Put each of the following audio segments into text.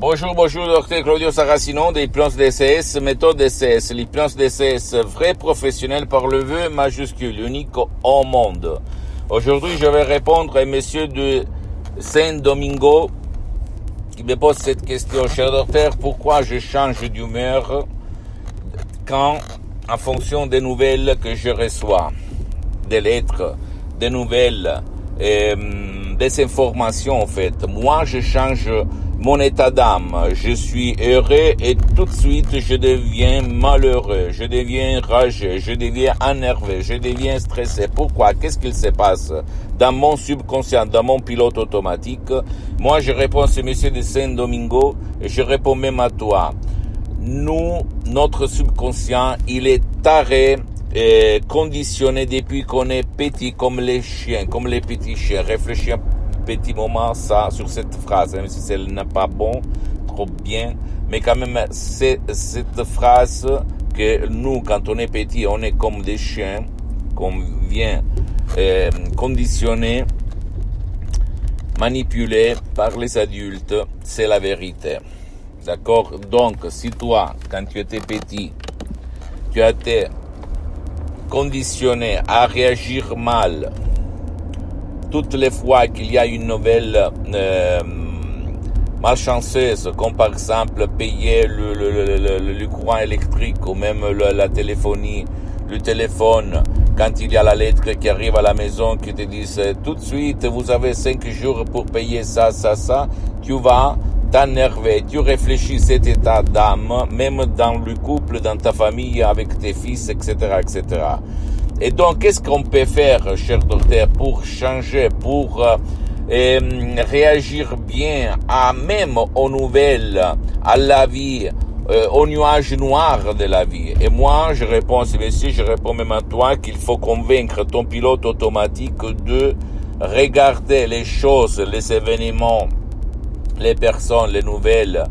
Bonjour, docteur Claudio Saracino de l'hypnose DCS, méthode DCS, l'hypnose DCS, vrai professionnel par le vœu majuscule, unique au monde. Aujourd'hui, je vais répondre à monsieur de Saint-Domingo qui me pose cette question. Cher docteur, pourquoi je change d'humeur quand, en fonction des nouvelles que je reçois, des lettres, des nouvelles, des informations en fait. Moi, je change mon état d'âme. Je suis heureux et tout de suite, je deviens malheureux. Je deviens rageux. Je deviens énervé. Je deviens stressé. Pourquoi? Qu'est-ce qu'il se passe dans mon subconscient, dans mon pilote automatique? Moi, je réponds à ce monsieur de Saint-Domingo et je réponds même à toi. Nous, notre subconscient, il est taré, conditionné depuis qu'on est petit, comme les chiens, comme les petits chiens. Réfléchis un petit moment sur cette phrase, même si elle n'est pas bon, trop bien, mais quand même, c'est cette phrase que nous, quand on est petit, on est comme des chiens, qu'on vient conditionner, manipuler par les adultes, c'est la vérité. D'accord? Donc, si toi, quand tu étais petit, tu as été conditionné à réagir mal toutes les fois qu'il y a une nouvelle malchanceuse, comme par exemple payer le courant électrique ou même la téléphonie, le téléphone, quand il y a la lettre qui arrive à la maison qui te dit tout de suite vous avez 5 jours pour payer ça, tu vas t'énerver, tu réfléchis cet état d'âme, même dans le couple, dans ta famille, avec tes fils, etc., etc. Et donc, qu'est-ce qu'on peut faire, cher docteur, pour changer, pour réagir bien, même aux nouvelles, à la vie, aux nuages noirs de la vie? Et moi, je réponds à ce monsieur, je réponds même à toi qu'il faut convaincre ton pilote automatique de regarder les choses, les événements, les personnes, les nouvelles,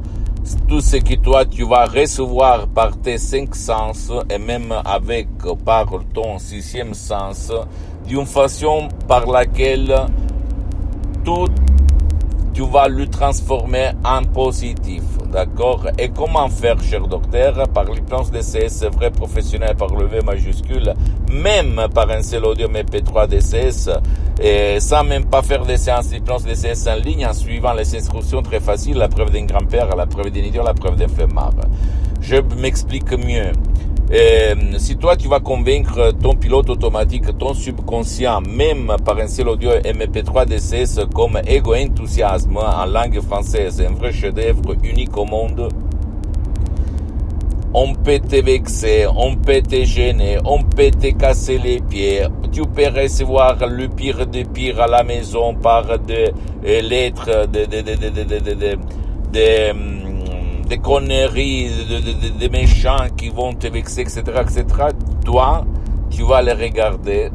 tout ce que toi tu vas recevoir par tes 5 sens et même par ton 6e sens, d'une façon par laquelle tout tu vas le transformer en positif, d'accord? Et comment faire, cher docteur? Par l'hypnose DCS, vrai professionnel par le V majuscule, même par un seul audio MP3 DCS, et sans même pas faire des séances d'hypnose DCS en ligne, en suivant les instructions très faciles, la preuve d'un grand-père, la preuve d'un idiot, la preuve d'un flemmard. Je m'explique mieux. Si toi tu vas convaincre ton pilote automatique, ton subconscient, même par un seul audio MP3 DCS comme Ego Enthousiasme en langue française, un vrai chef-d'œuvre unique au monde, on peut te vexer, on peut te gêner, on peut te casser les pieds, tu peux recevoir le pire des pires à la maison par des lettres, des conneries, des méchants qui vont te vexer, etc., etc. Toi, tu vas les regarder,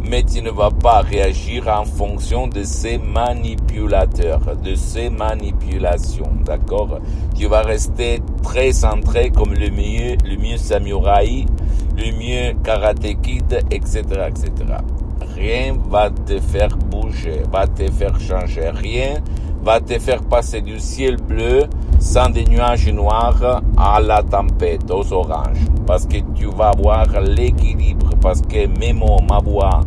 mais tu ne vas pas réagir en fonction de ces manipulateurs, de ces manipulations, d'accord? Tu vas rester très centré comme le mieux samouraï, le mieux karaté kid, etc., etc. Rien va te faire bouger, va te faire changer, rien va te faire passer du ciel bleu sans des nuages noirs à la tempête, aux oranges. Parce que tu vas avoir l'équilibre, parce que mes mots, ma voix,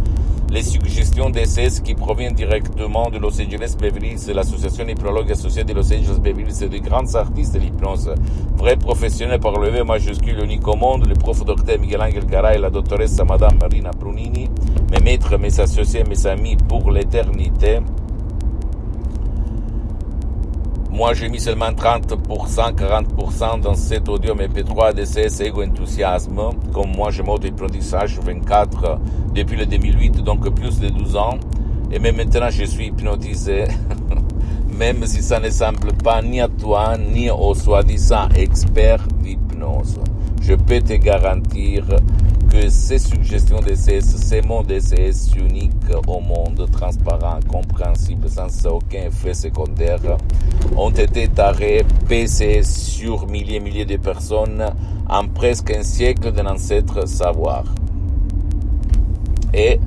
les suggestions DCS qui proviennent directement de Los Angeles Beverly Hills, l'association hypnologue associée de Los Angeles Beverly Hills, c'est de grands artistes de l'hypnose, vrais professionnels par le V majuscule unique au monde, le prof docteur Miguel Angel Garay, la doctoresse madame Marina Brunini, mes maîtres, mes associés, mes amis pour l'éternité. Moi, j'ai mis seulement 30%, 40% dans cet audio MP3 DCS Ego Enthousiasme. Comme moi, je m'auto-hypnotisage 24 depuis le 2008, donc plus de 12 ans. Et même maintenant, je suis hypnotisé. Même si ça ne semble pas ni à toi, ni au soi-disant expert d'hypnose. Je peux te garantir que ces suggestions DCS, ces mots DCS uniques au monde, transparents, compréhensibles, sans aucun effet secondaire, ont été tarés, pesés sur milliers de personnes en presque un siècle de l'ancêtre savoir. Et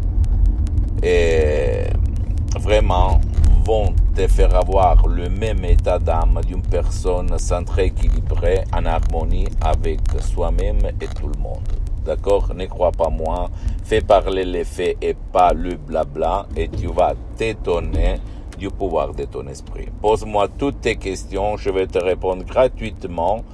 vraiment, vont te faire avoir le même état d'âme d'une personne centrée, équilibrée, en harmonie avec soi-même et tout le monde. D'accord? Ne crois pas moi, fais parler les faits et pas le blabla et tu vas t'étonner du pouvoir de ton esprit. Pose-moi toutes tes questions, je vais te répondre gratuitement.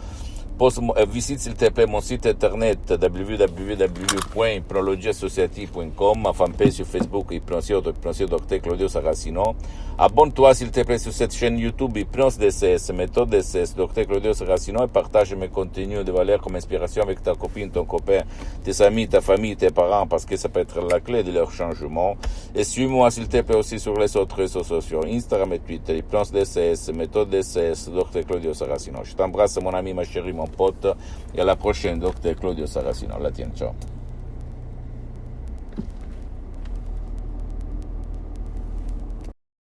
Visite s'il te plaît mon site internet www.hypnologieassociative.com, ma fanpage sur Facebook Hypnosio Dr Claudio Saracino. Abonne-toi s'il te plaît sur cette chaîne YouTube Hypnose DCS, méthode DCS Dr Claudio Saracino, et partage mes contenus de valeur comme inspiration avec ta copine, ton copain, tes amis, ta famille, tes parents, parce que ça peut être la clé de leur changement. Et suis-moi s'il te plaît aussi sur les autres réseaux sociaux, Instagram et Twitter, Hypnose DCS, méthode DCS Dr Claudio Saracino. Je t'embrasse mon ami, ma chérie, mon pote, et à la prochaine, Dr Claudio Saracino. La tienne, ciao.